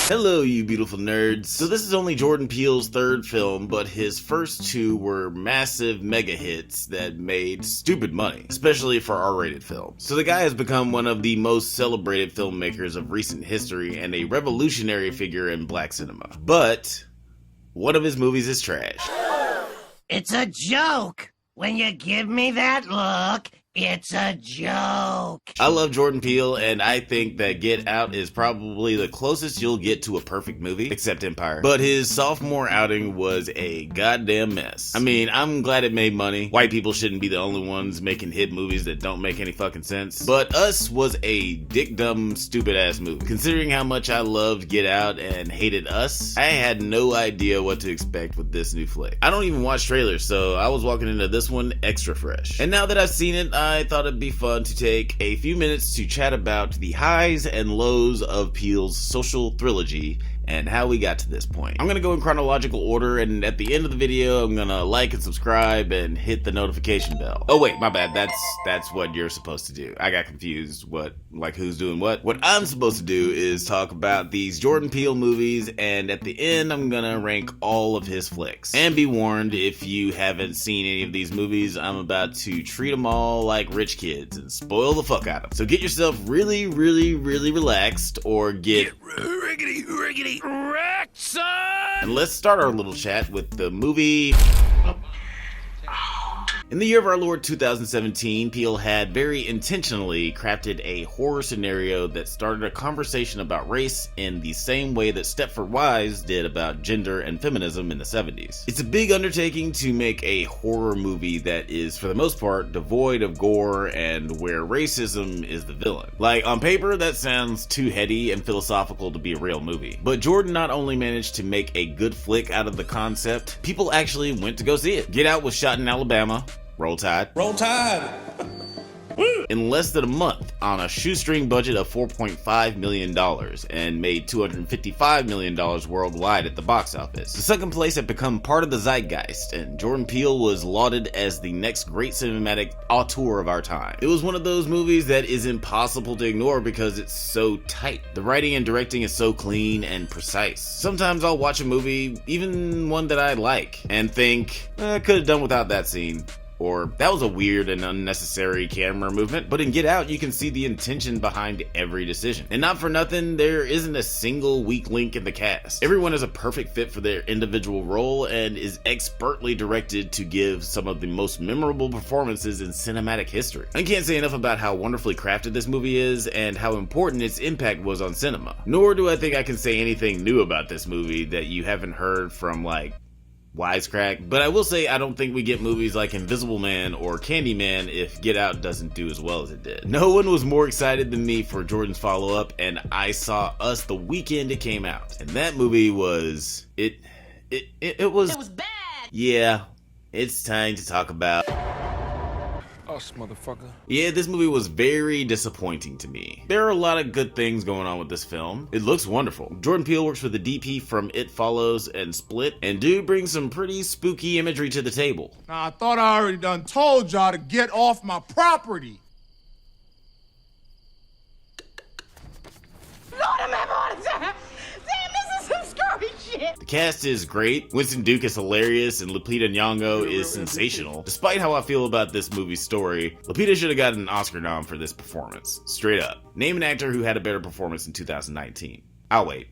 Hello, you beautiful nerds. So this is only Jordan Peele's third film, but his first two were massive mega hits that made stupid money, especially for R-rated films. So the guy has become one of the most celebrated filmmakers of recent history and a revolutionary figure in black cinema. But one of his movies is trash. It's a joke. When you give me that look, it's a joke. I love Jordan Peele, and I think that Get Out is probably the closest you'll get to a perfect movie, except Empire. But his sophomore outing was a goddamn mess. I mean, I'm glad it made money. White people shouldn't be the only ones making hit movies that don't make any fucking sense. But Us was a dick-dumb, stupid-ass movie. Considering how much I loved Get Out and hated Us, I had no idea what to expect with this new flick. I don't even watch trailers, so I was walking into this one extra fresh. And now that I've seen it, I thought it'd be fun to take a few minutes to chat about the highs and lows of Peele's social Thrill-ogy and how we got to this point. I'm gonna go in chronological order, and at the end of the video, I'm gonna like and subscribe and hit the notification bell. Oh wait, my bad, that's what you're supposed to do. I got confused. Like who's doing what? What I'm supposed to do is talk about these Jordan Peele movies, and at the end, I'm gonna rank all of his flicks. And be warned, if you haven't seen any of these movies, I'm about to treat them all like rich kids and spoil the fuck out of them. So get yourself really, really, really relaxed, or get riggedy wrecked, son! And let's start our little chat with the movie. In the year of our Lord 2017, Peele had very intentionally crafted a horror scenario that started a conversation about race in the same way that Stepford Wives did about gender and feminism in the 70s. It's a big undertaking to make a horror movie that is, for the most part, devoid of gore and where racism is the villain. Like, on paper, that sounds too heady and philosophical to be a real movie. But Jordan not only managed to make a good flick out of the concept, people actually went to go see it. Get Out was shot in Alabama. Roll Tide. Roll Tide! In less than a month on a shoestring budget of $4.5 million and made $255 million worldwide at the box office. The second place had become part of the zeitgeist, and Jordan Peele was lauded as the next great cinematic auteur of our time. It was one of those movies that is impossible to ignore because it's so tight. The writing and directing is so clean and precise. Sometimes I'll watch a movie, even one that I like, and think, I could have done without that scene. Or, that was a weird and unnecessary camera movement, but in Get Out, you can see the intention behind every decision. And not for nothing, there isn't a single weak link in the cast. Everyone is a perfect fit for their individual role and is expertly directed to give some of the most memorable performances in cinematic history. I can't say enough about how wonderfully crafted this movie is and how important its impact was on cinema. Nor do I think I can say anything new about this movie that you haven't heard from, like, Wisecrack, but I will say I don't think we get movies like Invisible Man or Candyman if Get Out doesn't do as well as it did. No one was more excited than me for Jordan's follow-up, and I saw Us the weekend it came out. And that movie was... It was bad! Yeah, it's time to talk about... Us, motherfucker. Yeah, this movie was very disappointing to me. There are a lot of good things going on with this film. It looks wonderful. Jordan Peele works with the DP from It Follows and Split, and dude brings some pretty spooky imagery to the table. Now, I thought I already done told y'all to get off my property. Lord, I'm having a heart attack. Damn, this is some scary shit. The cast is great. Winston Duke is hilarious, and Lupita Nyong'o is sensational. Despite how I feel about this movie's story, Lupita should have gotten an Oscar nom for this performance. Straight up. Name an actor who had a better performance in 2019. I'll wait.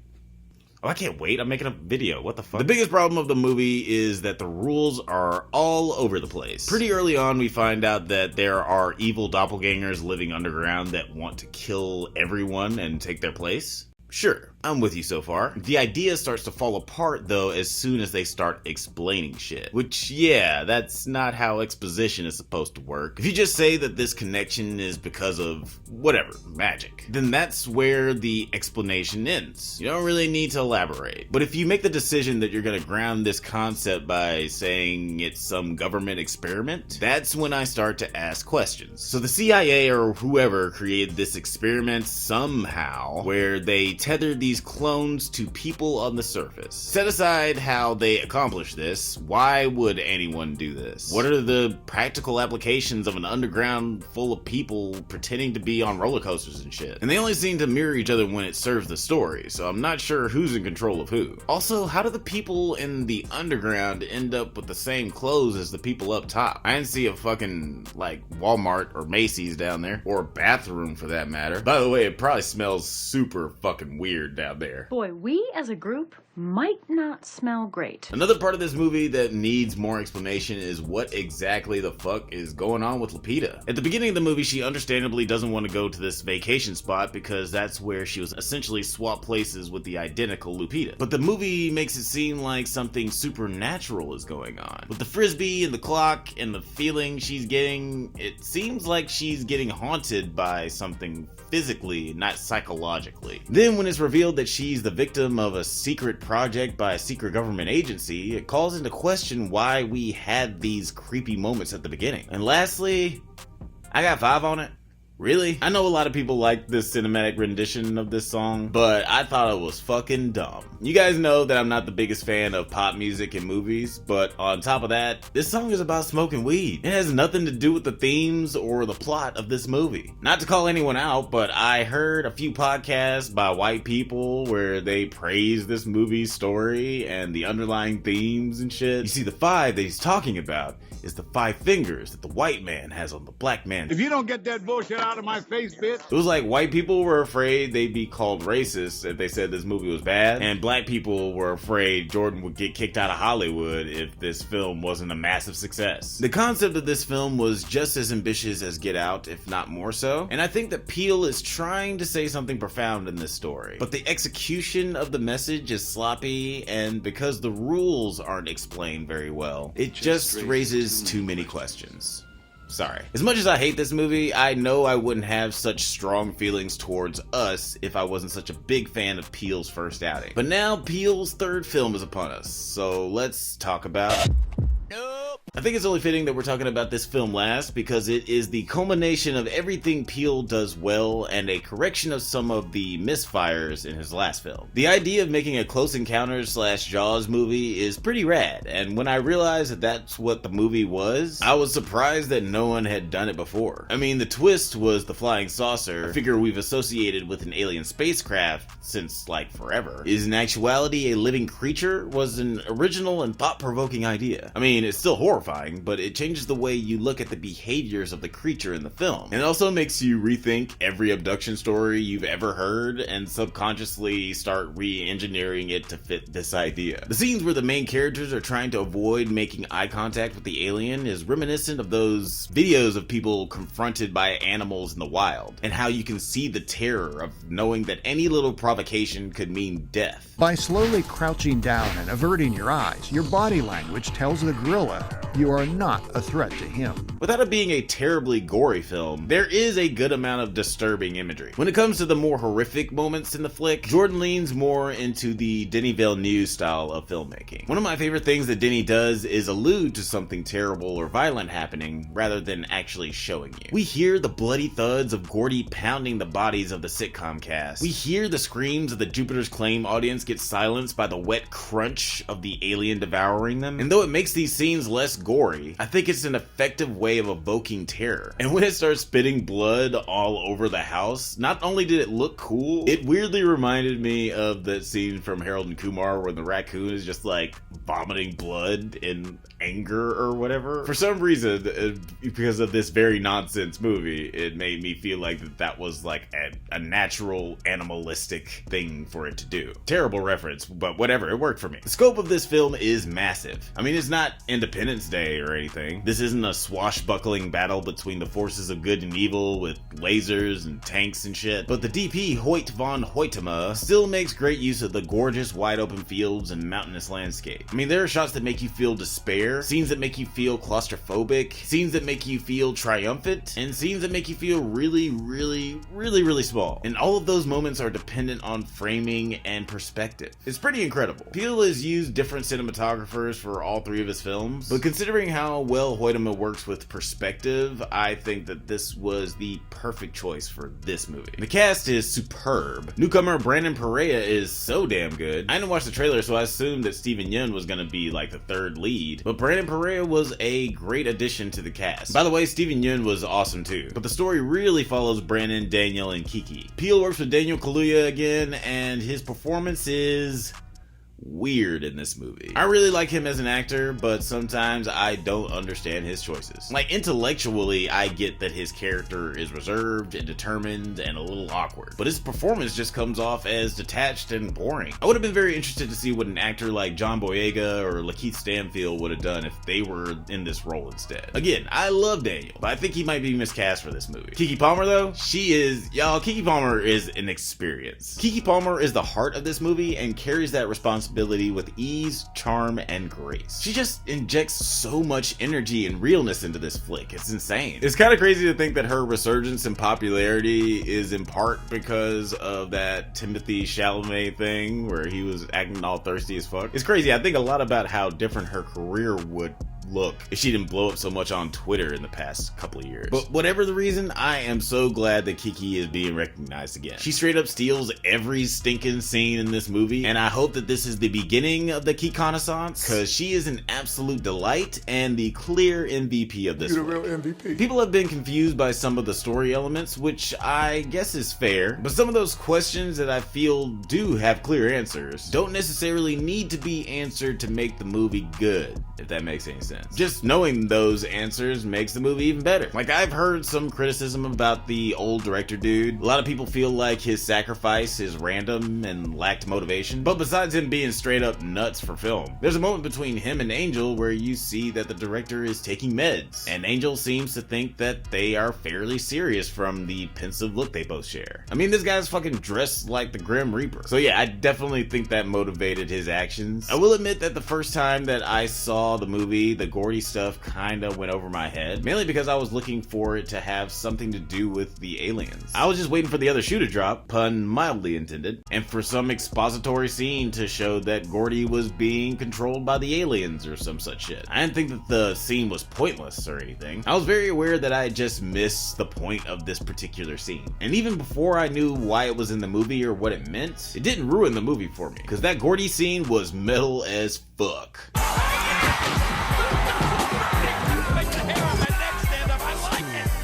Oh, I can't wait. I'm making a video. What the fuck? The biggest problem of the movie is that the rules are all over the place. Pretty early on, we find out that there are evil doppelgangers living underground that want to kill everyone and take their place. Sure, I'm with you so far. The idea starts to fall apart though as soon as they start explaining shit. Which, yeah, that's not how exposition is supposed to work. If you just say that this connection is because of, whatever, magic, then that's where the explanation ends. You don't really need to elaborate. But if you make the decision that you're gonna ground this concept by saying it's some government experiment, that's when I start to ask questions. So the CIA or whoever created this experiment somehow where they tethered these clones to people on the surface. Set aside how they accomplish this, why would anyone do this? What are the practical applications of an underground full of people pretending to be on roller coasters and shit? And they only seem to mirror each other when it serves the story, so I'm not sure who's in control of who. Also, how do the people in the underground end up with the same clothes as the people up top? I didn't see a fucking, like, Walmart or Macy's down there, or a bathroom for that matter. By the way, it probably smells super fucking weird down there. Boy, we as a group might not smell great. Another part of this movie that needs more explanation is what exactly the fuck is going on with Lupita. At the beginning of the movie, she understandably doesn't want to go to this vacation spot because that's where she was essentially swapped places with the identical Lupita. But the movie makes it seem like something supernatural is going on. With the frisbee and the clock and the feeling she's getting, it seems like she's getting haunted by something physically, not psychologically. Then when it's revealed that she's the victim of a secret project by a secret government agency, it calls into question why we had these creepy moments at the beginning. And lastly, I got 5 on it. Really? I know a lot of people like this cinematic rendition of this song, but I thought it was fucking dumb. You guys know that I'm not the biggest fan of pop music in movies, but on top of that, this song is about smoking weed. It has nothing to do with the themes or the plot of this movie. Not to call anyone out, but I heard a few podcasts by white people where they praise this movie's story and the underlying themes and shit. You see, the 5 that he's talking about is the 5 fingers that the white man has on the black man. If you don't get that bullshit out of my face, bitch. It was like white people were afraid they'd be called racist if they said this movie was bad, and black people were afraid Jordan would get kicked out of Hollywood if this film wasn't a massive success. The concept of this film was just as ambitious as Get Out, if not more so, and I think that Peele is trying to say something profound in this story, but the execution of the message is sloppy, and because the rules aren't explained very well, it just raises too many questions. Sorry. As much as I hate this movie, I know I wouldn't have such strong feelings towards Us if I wasn't such a big fan of Peele's first outing. But now Peele's 3rd film is upon us, so let's talk about... I think it's only fitting that we're talking about this film last because it is the culmination of everything Peele does well and a correction of some of the misfires in his last film. The idea of making a Close Encounters / Jaws movie is pretty rad, and when I realized that that's what the movie was, I was surprised that no one had done it before. I mean, the twist was the flying saucer, a figure we've associated with an alien spacecraft since, like, forever. Is in actuality a living creature was an original and thought-provoking idea. I mean, it's still horrifying, but it changes the way you look at the behaviors of the creature in the film. And it also makes you rethink every abduction story you've ever heard and subconsciously start re-engineering it to fit this idea. The scenes where the main characters are trying to avoid making eye contact with the alien is reminiscent of those videos of people confronted by animals in the wild, and how you can see the terror of knowing that any little provocation could mean death. By slowly crouching down and averting your eyes, your body language tells the gorilla you are not a threat to him. Without it being a terribly gory film, there is a good amount of disturbing imagery. When it comes to the more horrific moments in the flick, Jordan leans more into the Denis Villeneuve style of filmmaking. One of my favorite things that Denis does is allude to something terrible or violent happening rather than actually showing you. We hear the bloody thuds of Gordy pounding the bodies of the sitcom cast. We hear the screams of the Jupiter's Claim audience get silenced by the wet crunch of the alien devouring them. And though it makes these scenes less gory, I think it's an effective way of evoking terror. And when it starts spitting blood all over the house, not only did it look cool, it weirdly reminded me of that scene from Harold and Kumar where the raccoon is just like vomiting blood in anger or whatever. For some reason, because of this very nonsense movie, it made me feel like that was like a natural animalistic thing for it to do. Terrible reference, but whatever, it worked for me. The scope of this film is massive. I mean, it's not Independence Day or anything. This isn't a swashbuckling battle between the forces of good and evil with lasers and tanks and shit. But the DP, Hoyt von Hoytema, still makes great use of the gorgeous wide open fields and mountainous landscape. I mean, there are shots that make you feel despair, scenes that make you feel claustrophobic, scenes that make you feel triumphant, and scenes that make you feel really small. And all of those moments are dependent on framing and perspective. It's pretty incredible. Peele has used different cinematographers for all 3 of his films, but considering Considering how well Hoytema works with perspective, I think that this was the perfect choice for this movie. The cast is superb. Newcomer Brandon Perea is so damn good. I didn't watch the trailer, so I assumed that Steven Yeun was gonna be like the third lead, but Brandon Perea was a great addition to the cast. By the way, Steven Yeun was awesome too, but the story really follows Brandon, Daniel, and Kiki. Peele works with Daniel Kaluuya again, and his performance is weird in this movie. I really like him as an actor, but sometimes I don't understand his choices. Like, intellectually, I get that his character is reserved and determined and a little awkward, but his performance just comes off as detached and boring. I would have been very interested to see what an actor like John Boyega or Lakeith Stanfield would have done if they were in this role instead. Again, I love Daniel, but I think he might be miscast for this movie. Keke Palmer though, Keke Palmer is an experience. Keke Palmer is the heart of this movie and carries that responsibility with ease, charm, and grace. She just injects so much energy and realness into this flick. It's insane. It's kind of crazy to think that her resurgence in popularity is in part because of that Timothée Chalamet thing where he was acting all thirsty as fuck. It's crazy. I think a lot about how different her career would look if she didn't blow up so much on Twitter in the past couple of years. But whatever the reason, I am so glad that Keke is being recognized again. She straight up steals every stinking scene in this movie, and I hope that this is the beginning of the Keke Renaissance, because she is an absolute delight and the clear MVP of this. You're the real MVP. People have been confused by some of the story elements, which I guess is fair, but some of those questions that I feel do have clear answers don't necessarily need to be answered to make the movie good, if that makes any sense. Just knowing those answers makes the movie even better. Like, I've heard some criticism about the old director dude. A lot of people feel like his sacrifice is random and lacked motivation, but besides him being straight up nuts for film, there's a moment between him and Angel where you see that the director is taking meds, and Angel seems to think that they are fairly serious from the pensive look they both share. I mean, this guy's fucking dressed like the Grim Reaper. So yeah, I definitely think that motivated his actions. I will admit that the first time that I saw the movie, the Gordy stuff kinda went over my head, mainly because I was looking for it to have something to do with the aliens. I was just waiting for the other shoe to drop, pun mildly intended, and for some expository scene to show that Gordy was being controlled by the aliens or some such shit. I didn't think that the scene was pointless or anything. I was very aware that I had just missed the point of this particular scene. And even before I knew why it was in the movie or what it meant, it didn't ruin the movie for me, because that Gordy scene was metal as fuck.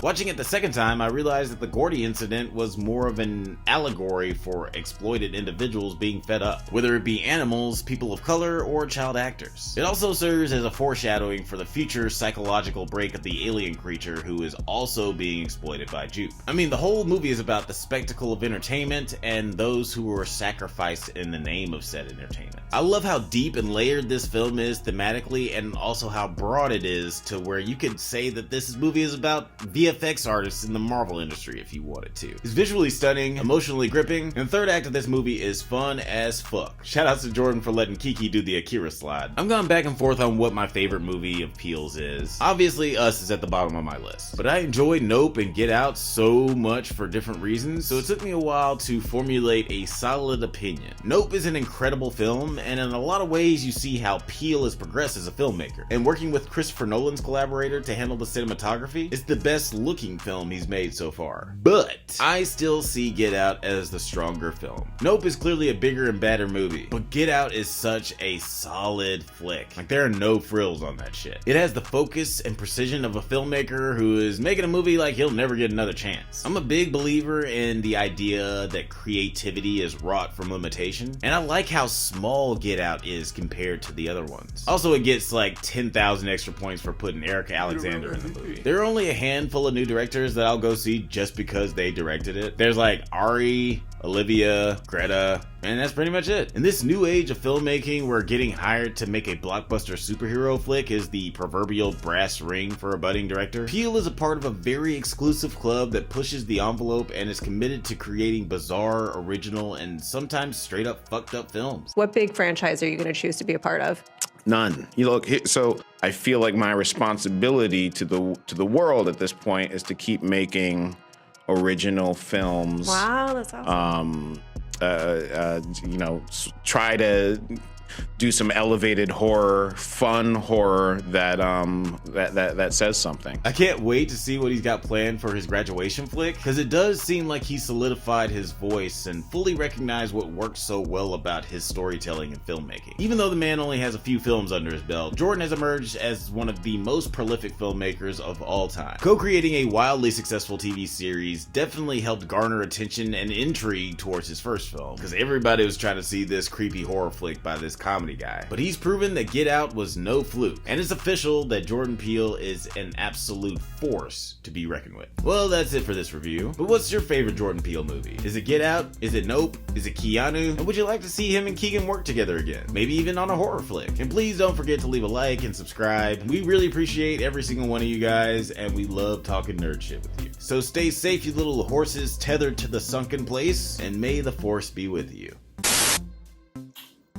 Watching it the second time, I realized that the Gordy incident was more of an allegory for exploited individuals being fed up, whether it be animals, people of color, or child actors. It also serves as a foreshadowing for the future psychological break of the alien creature who is also being exploited by Jupe. I mean, the whole movie is about the spectacle of entertainment and those who were sacrificed in the name of said entertainment. I love how deep and layered this film is thematically, and also how broad it is to where you could say that this movie is about VFX artists in the Marvel industry if you wanted to. It's visually stunning, emotionally gripping, and the third act of this movie is fun as fuck. Shoutouts to Jordan for letting Keke do the Akira slide. I'm going back and forth on what my favorite movie of Peele's is. Obviously, Us is at the bottom of my list, but I enjoyed Nope and Get Out so much for different reasons, so it took me a while to formulate a solid opinion. Nope is an incredible film, and in a lot of ways you see how Peele has progressed as a filmmaker, and working with Christopher Nolan's collaborator to handle the cinematography, it's the best looking film he's made so far. But I still see Get Out as the stronger film. Nope is clearly a bigger and badder movie, but Get Out is such a solid flick. Like, there are no frills on that shit. It has the focus and precision of a filmmaker who is making a movie like he'll never get another chance. I'm a big believer in the idea that creativity is wrought from limitation, and I like how small Get Out is compared to the other ones. Also, it gets like 10,000 extra points for putting Erica Alexander in the movie. There are only a handful of new directors that I'll go see just because they directed it. There's like Ari, Olivia, Greta, and that's pretty much it. In this new age of filmmaking where getting hired to make a blockbuster superhero flick is the proverbial brass ring for a budding director, Peele is a part of a very exclusive club that pushes the envelope and is committed to creating bizarre, original, and sometimes straight up fucked up films. What big franchise are you going to choose to be a part of? None. You look, so I feel like my responsibility to the world at this point is to keep making original films. Wow, that's awesome. You know, try to do some elevated horror, fun horror that says something. I can't wait to see what he's got planned for his graduation flick, because it does seem like he solidified his voice and fully recognized what works so well about his storytelling and filmmaking. Even though the man only has a few films under his belt, Jordan has emerged as one of the most prolific filmmakers of all time. Co-creating a wildly successful TV series definitely helped garner attention and intrigue towards his first film, because everybody was trying to see this creepy horror flick by this comedy guy. But he's proven that Get Out was no fluke, and it's official that Jordan Peele is an absolute force to be reckoned with. Well, that's it for this review, but what's your favorite Jordan Peele movie? Is it Get Out? Is it Nope? Is it Keanu? And would you like to see him and Keegan work together again? Maybe even on a horror flick? And please don't forget to leave a like and subscribe. We really appreciate every single one of you guys, and we love talking nerd shit with you. So stay safe, you little horses tethered to the sunken place, and may the force be with you.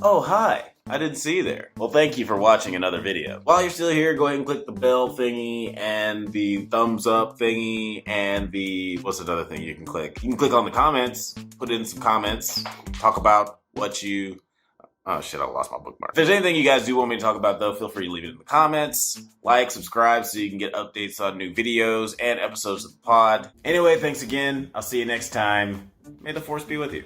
Oh, hi. I didn't see you there. Well, thank you for watching another video. While you're still here, go ahead and click the bell thingy and the thumbs up thingy and the... what's another thing you can click? You can click on the comments, put in some comments, talk about what you... oh shit, I lost my bookmark. If there's anything you guys do want me to talk about though, feel free to leave it in the comments. Like, subscribe so you can get updates on new videos and episodes of the pod. Anyway, thanks again. I'll see you next time. May the force be with you.